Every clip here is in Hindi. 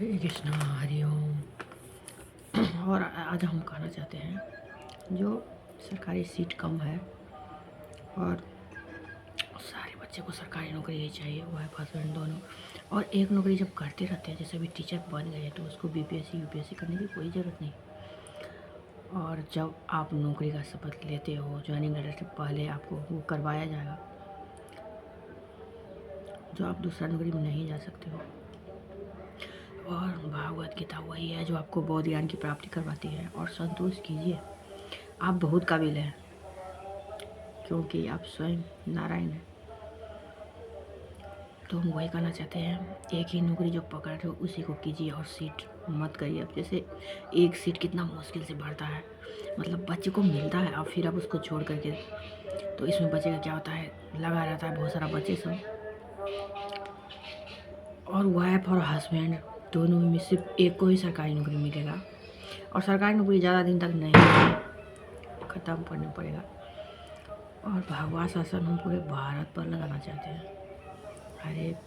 हरे कृष्णा हरि ओम। और आज हम कहना चाहते हैं जो सरकारी सीट कम है और सारे बच्चे को सरकारी नौकरी ही चाहिए, वाइफ हस्बैंड दोनों। और एक नौकरी जब करते रहते हैं, जैसे अभी टीचर बन गए तो उसको बीपीएससी यूपीएससी करने की कोई ज़रूरत नहीं। और जब आप नौकरी का शपथ लेते हो, ज्वाइनिंग लेटर से पहले आपको वो करवाया जाएगा जो आप दूसरा नौकरी में नहीं जा सकते हो। और भागवत गीता वही है जो आपको बौद्ध ज्ञान की प्राप्ति करवाती है। और संतोष कीजिए, आप बहुत काबिल हैं क्योंकि आप स्वयं नारायण हैं। तो हम वही कहना चाहते हैं, एक ही नौकरी जो पकड़ रहे हो उसी को कीजिए और सीट मत करिए। अब जैसे एक सीट कितना मुश्किल से बढ़ता है, मतलब बच्चे को मिलता है और फिर आप उसको छोड़ करके, तो इसमें बच्चे का क्या होता है, लगा रहता है बहुत सारा बच्चे सब। और वाइफ और हस्बैंड दोनों में सिर्फ एक को ही सरकारी नौकरी मिलेगा। और सरकारी नौकरी ज़्यादा दिन तक नहीं, ख़त्म करना पड़ेगा। और भगवा शासन हम पूरे भारत पर लगाना चाहते हैं। हर एक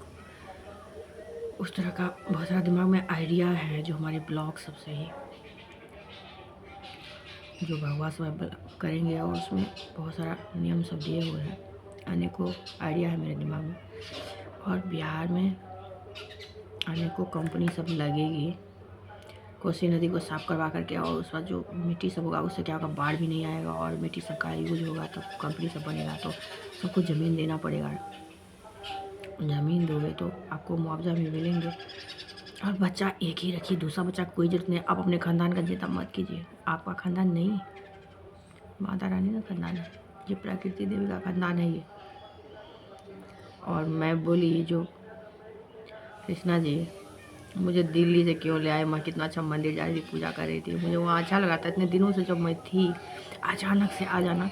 उस तरह का बहुत सारा दिमाग में आइडिया है जो हमारे ब्लॉग सबसे ही जो भगवा सब करेंगे, और उसमें बहुत सारा नियम सब दिए हुए हैं। अनेकों आइडिया है मेरे दिमाग में। और बिहार में अनेकों कंपनी सब लगेगी, कोसी नदी को साफ करवा करके, और उस बाद जो मिट्टी सब होगा उससे क्या होगा, बाढ़ भी नहीं आएगा और मिट्टी सब का यूज होगा, तब कंपनी सब बनेगा। तो सबको ज़मीन देना पड़ेगा, ज़मीन दोगे तो आपको मुआवजा भी मिलेंगे। और बच्चा एक ही रखिए, दूसरा बच्चा कोई जरूरत नहीं। आप अपने खानदान का चिंता मत कीजिए, आपका खानदान नहीं, माता रानी का खानदान है, ये प्रकृति देवी का खानदान है ये। और मैं बोली जो कृष्णा जी मुझे दिल्ली से क्यों ले आए, मैं कितना अच्छा मंदिर जा रही थी, पूजा कर रही थी, मुझे वहाँ अच्छा लगा था। इतने दिनों से जब मैं थी, अचानक से आ जाना।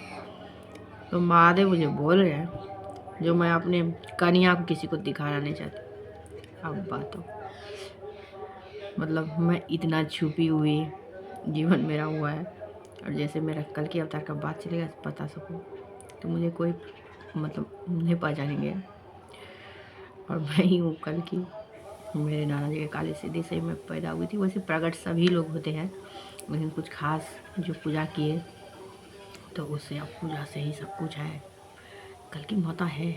तो महादेव मुझे बोल रहे हैं जो मैं अपने कन्या को किसी को दिखाना नहीं चाहती। अब बात हो, मतलब मैं इतना छुपी हुई जीवन मेरा हुआ है, और जैसे मेरा कल के अवतार का बात चलेगा बता सकूँ तो मुझे कोई मतलब नहीं पहचानेंगे। और मैं ही हूँ कल की, मेरे नाना जी के काले सीधे से मैं पैदा हुई थी। वैसे प्रकट सभी लोग होते हैं, लेकिन कुछ खास जो पूजा किए तो उससे अब पूजा से ही सब कुछ है। कल की माता है,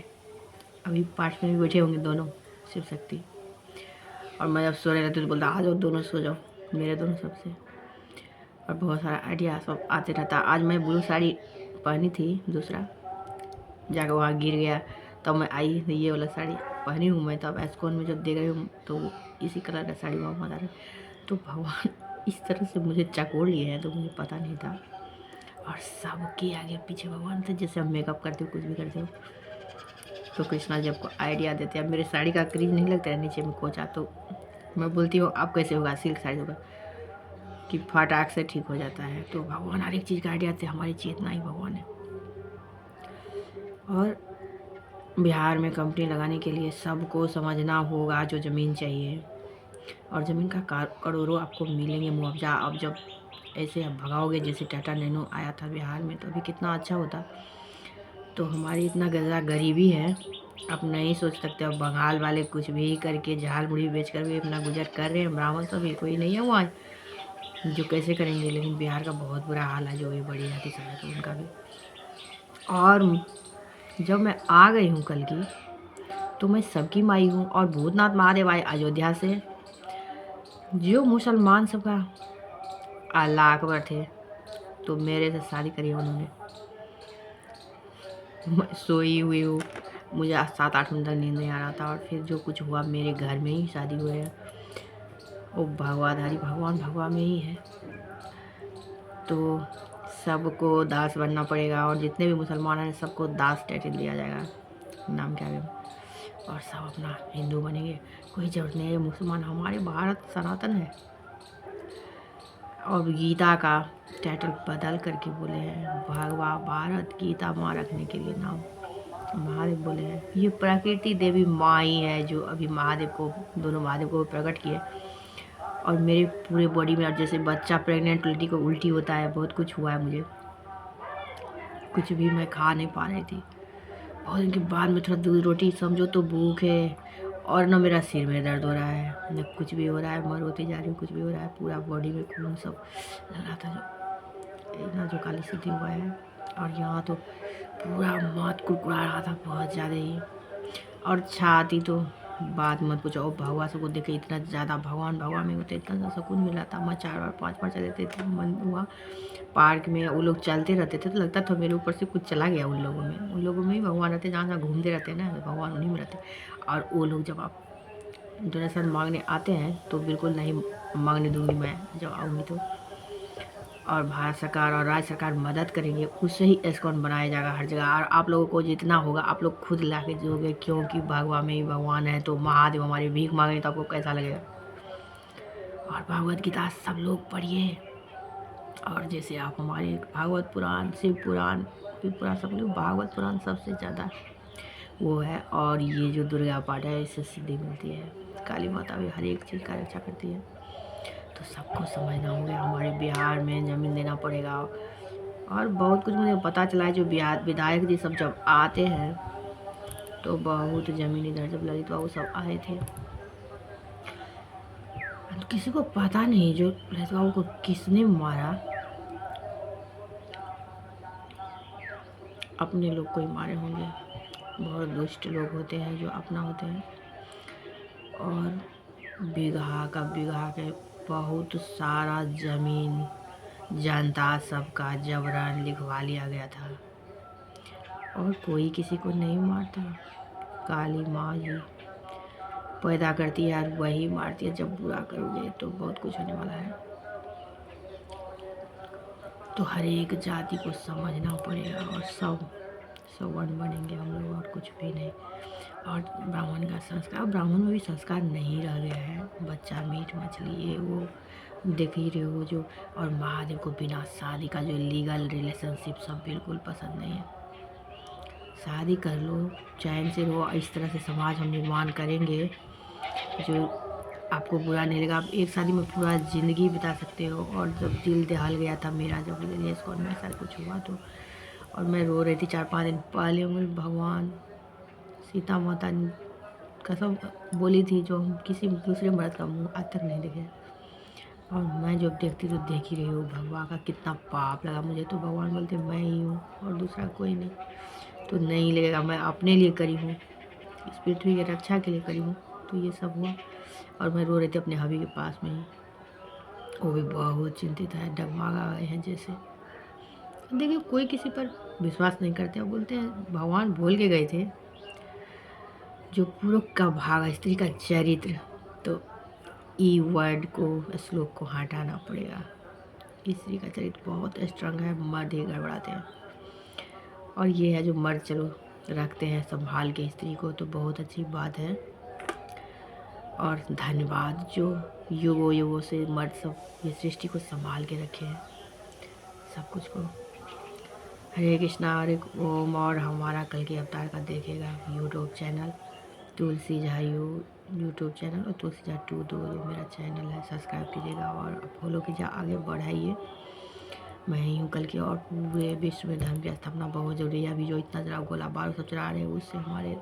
अभी पाठ में भी बैठे होंगे दोनों शिव शक्ति। और मैं जब सो रहे रहती तो बोलता आ जाओ दोनों सो जाओ, मेरे दोनों सबसे। और बहुत सारा आइडिया सब आते रहता। आज मैं ब्लू साड़ी पहनी थी, दूसरा जाकर वहाँ गिर गया, तब मैं आई ये वाला साड़ी पहनी हूँ मैं। तब एस्कॉन में जब देख रही हूँ तो इसी कलर का साड़ी वहाँ बता रहे। तो भगवान इस तरह से मुझे चकोड़ लिए हैं, तो मुझे पता नहीं था। और सबके आगे पीछे भगवान थे, जैसे हम मेकअप करते हो कुछ भी करते हो तो कृष्णा जी आपको आइडिया देते हैं। अब मेरे साड़ी का क्रीज नहीं लगता है नीचे में कोचा, तो मैं बोलती हूँ अब कैसे होगा, सिल्क साड़ी होगा कि फटाक से ठीक हो जाता है। तो भगवान हर एक चीज़ का आइडिया देते, हमारी चेतना ही भगवान है। और बिहार में कंपनी लगाने के लिए सबको समझना होगा जो ज़मीन चाहिए, और ज़मीन का करोड़ों आपको मिलेंगे मुआवजा। अब जब ऐसे आप भगाओगे, जैसे टाटा नैनो आया था बिहार में, तो अभी कितना अच्छा होता। तो हमारी इतना ज़्यादा गरीबी है, आप नहीं सोच सकते। अब बंगाल वाले कुछ भी करके झाल मुड़ी बेच कर भी अपना गुजर कर रहे हैं। ब्राह्मण सभी कोई नहीं है वहाँ जो कैसे करेंगे, लेकिन बिहार का बहुत बुरा हाल है, जो भी बड़ी जाति सब है तो उनका भी। और जब मैं आ गई हूँ कल की, तो मैं सबकी माई हूँ। और भूतनाथ महादेव आए अयोध्या से, जो मुसलमान सबका अल्लाह अकबर थे, तो मेरे से शादी करी उन्होंने। मैं सोई हुई हूँ, मुझे 7-8 घंटा नींद नहीं आ रहा था। और फिर जो कुछ हुआ, मेरे घर में ही शादी हुई है, वो भगवाधारी भगवान भगवा में ही है। तो सबको दास बनना पड़ेगा, और जितने भी मुसलमान हैं सबको दास टाइटल दिया जाएगा, नाम क्या है, और सब अपना हिंदू बनेंगे। कोई ज़रूरत नहीं है मुसलमान, हमारे भारत सनातन है। और गीता का टाइटल बदल करके बोले हैं भगवा भारत गीता माँ रखने के लिए नाम महादेव बोले हैं। ये प्रकृति देवी माँ ही है जो अभी महादेव को, दोनों महादेव को प्रकट किए। और मेरे पूरे बॉडी में, और जैसे बच्चा प्रेग्नेंट लेडी को उल्टी होता है, बहुत कुछ हुआ है मुझे, कुछ भी मैं खा नहीं पा रही थी। बहुत दिन के बाद में थोड़ा दूध रोटी समझो तो भूख है। और ना मेरा सिर में दर्द हो रहा है, न कुछ भी हो रहा है, मर होती जा रही हूँ, कुछ भी हो रहा है, पूरा बॉडी में खून सब लग रहा था जो इतना जो काली सीधी हुआ है। और यहाँ तो पूरा माथ कुरकुरा रहा था बहुत ज़्यादा ही। और छाती तो बात मत पूछो। और भगवा सबको देखे इतना ज़्यादा भगवान भगवान में होते, इतना ज़्यादा सुकून मिल रहा था। मैं 4 बार 5 बार चले थे मन हुआ पार्क में। वो लोग चलते रहते थे तो लगता था मेरे ऊपर से कुछ चला गया। उन लोगों में ही भगवान रहते, जहाँ जहाँ घूमते रहते हैं ना भगवान उन्हीं में रहते। और वो लोग जब आप डोनेशन मांगने आते हैं तो बिल्कुल नहीं मांगने दूंगी मैं जब आऊँगी तो। और भारत सरकार और राज्य सरकार मदद करेंगे, उससे ही एस्कॉन बनाया जाएगा हर जगह। और आप लोगों को जितना होगा आप लोग खुद ला के दोगे, क्योंकि भगवा में ही भगवान है। तो महादेव हमारी भीख मांगे तो आपको कैसा लगेगा। और भगवत गीता सब लोग पढ़िए। और जैसे आप हमारे भागवत पुराण, शिव पुराण, शिव पुराण सब लोग, भागवत पुराण सबसे ज़्यादा वो है। और ये जो दुर्गा पाठ है इससे सिद्धि मिलती है। काली माता भी हर एक चीज़ का रक्षा करती है। तो सबको समझना होगा, हमारे बिहार में ज़मीन देना पड़ेगा। और बहुत कुछ मुझे पता चला है, जो बिहार विधायक जी सब जब आते हैं तो बहुत ज़मीन इधर, जब ललित बाबू सब आए थे तो किसी को पता नहीं जो ललित बाबू को किसने मारा। अपने लोग को ही मारे होंगे। बहुत दुष्ट लोग होते हैं जो अपना होते हैं। और बीघा का बीघा के बहुत सारा ज़मीन जनता सबका जबरन लिखवा लिया गया था। और कोई किसी को नहीं मारता। काली माँ जी पैदा करती है और वही मारती है। जब बुरा करोगे तो बहुत कुछ होने वाला है। तो हर एक जाति को समझना पड़ेगा और सब वन बनेंगे हम लोग, और कुछ भी नहीं। और ब्राह्मण का संस्कार, ब्राह्मण में भी संस्कार नहीं रह गया है। बच्चा मीट मछली ये वो देख ही रहे हो जो। और महादेव को बिना शादी का जो लीगल रिलेशनशिप सब बिल्कुल पसंद नहीं है। शादी कर लो, चैन से रहो। इस तरह से समाज हम निर्माण करेंगे जो आपको बुरा नहीं लगेगा। आप एक शादी में पूरा ज़िंदगी बिता सकते हो। और जब दिल दहल गया था मेरा, जब रिलेशन में ऐसा कुछ हुआ तो, और मैं रो रही थी 4-5 दिन पहले। भगवान सीता माता ने कसम बोली थी जो हम किसी दूसरे मर्द का मुंह आज तक नहीं देखे। और मैं जब देखती तो देख ही रही हूँ भगवान का कितना पाप लगा मुझे। तो भगवान बोलते मैं ही हूँ और दूसरा कोई नहीं। तो नहीं लगेगा, मैं अपने लिए करी हूँ, इस पृथ्वी की रक्षा के लिए करी हूँ। तो ये सब हुआ। और मैं रो रही थी अपने हबी के पास में ही। वो भी बहुत चिंतित है, डगमगा गए हैं जैसे। देखिए कोई किसी पर विश्वास नहीं करते। और बोलते हैं भगवान बोल के गए थे जो पुरुष का भाग स्त्री का चरित्र। तो ई वर्ड को, श्लोक को हटाना पड़ेगा। स्त्री का चरित्र बहुत स्ट्रांग है, मर्द ही गड़बड़ाते हैं। और ये है जो मर्द चलो रखते हैं संभाल के स्त्री को, तो बहुत अच्छी बात है। और धन्यवाद जो युगों युगों से मर्द सब ये सृष्टि को संभाल के रखे हैं सब कुछ को। हरे कृष्णा हरे ओम। और हमारा कल के अवतार का देखेगा यूट्यूब चैनल तुलसी झा यूट्यूब चैनल, और तुलसी झा 2 दो मेरा चैनल है। सब्सक्राइब कीजिएगा और फॉलो कीजिए, आगे बढ़ाइए। मैं ही हूँ कल की। और पूरे विश्व में धर्म की स्थापना बहुत जरूरी है। अभी जो इतना ज़रा गोला बारूद सब चला रहे हैं उससे हमारे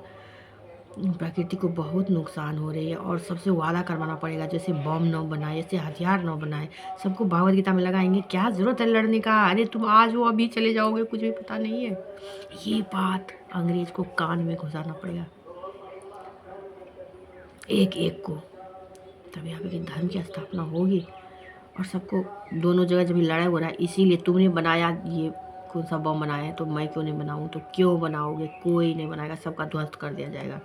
प्रकृति को बहुत नुकसान हो रही है। और सबसे वादा करवाना पड़ेगा जैसे बम न बनाए, जैसे हथियार न बनाए। सबको भगवत गीता में लगाएंगे, क्या ज़रूरत है लड़ने का। अरे तुम आज हो अभी चले जाओगे, कुछ भी पता नहीं है। ये बात अंग्रेज को कान में घुसाना पड़ेगा, एक एक को। तब यहाँ पे धर्म की स्थापना होगी। और सबको दोनों जगह जब लड़ाई हो रहा है, इसीलिए तुमने बनाया ये कौन सा बम बनाया है तो मैं क्यों नहीं बनाऊँ। तो क्यों बनाओगे, कोई नहीं बनाएगा, सबका ध्वस्त कर दिया जाएगा।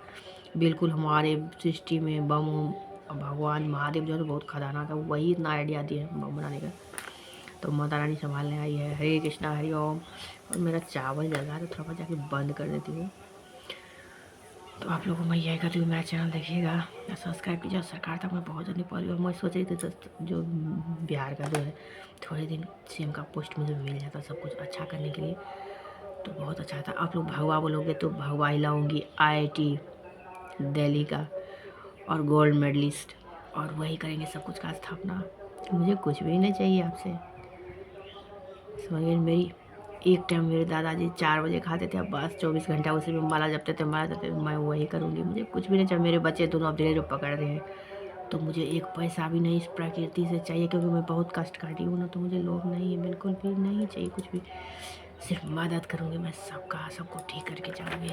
बिल्कुल हमारे सृष्टि में बम भगवान महादेव जो है बहुत खतरनाक है, वही इतना आइडिया दिए बम बनाने का। तो माता रानी संभालने आई है। हरे कृष्णा हरि ओम। और मेरा चावल जल रहा है तो थोड़ा जाके बंद कर देती हूँ। तो आप लोगों को मैं यही कहती हूँ मेरा चैनल देखिएगा, सब्सक्राइब कीजिए। सरकार तक मैं बहुत जल्दी पहुँच गया। मैं सोच रही थी जो बिहार का जो है थोड़े दिन सीएम का पोस्ट मुझे मिल जाता सब कुछ अच्छा करने के लिए तो बहुत अच्छा था। आप लोग भगवा बोलोगे तो भगवा ही लाऊंगी, IIT दिल्ली का और गोल्ड मेडलिस्ट, और वही करेंगे सब कुछ का स्थापना। मुझे कुछ भी नहीं चाहिए आपसे, समझिए मेरी एक टाइम मेरे दादाजी 4 बजे खाते थे, अब बस 24 घंटा उसी में माला जपते थे, माला जपते थे। मैं वही करूँगी, मुझे कुछ भी नहीं चाहिए। मेरे बच्चे दोनों अब धीरे-धीरे पकड़ रहे हैं, तो मुझे एक पैसा भी नहीं इस प्रकृति से चाहिए, क्योंकि मैं बहुत कष्ट काटी हूँ ना, तो मुझे लोभ नहीं है, बिल्कुल भी नहीं चाहिए कुछ भी। सिर्फ मदद करूँगी मैं सबका, सबको ठीक करके जाऊँगी।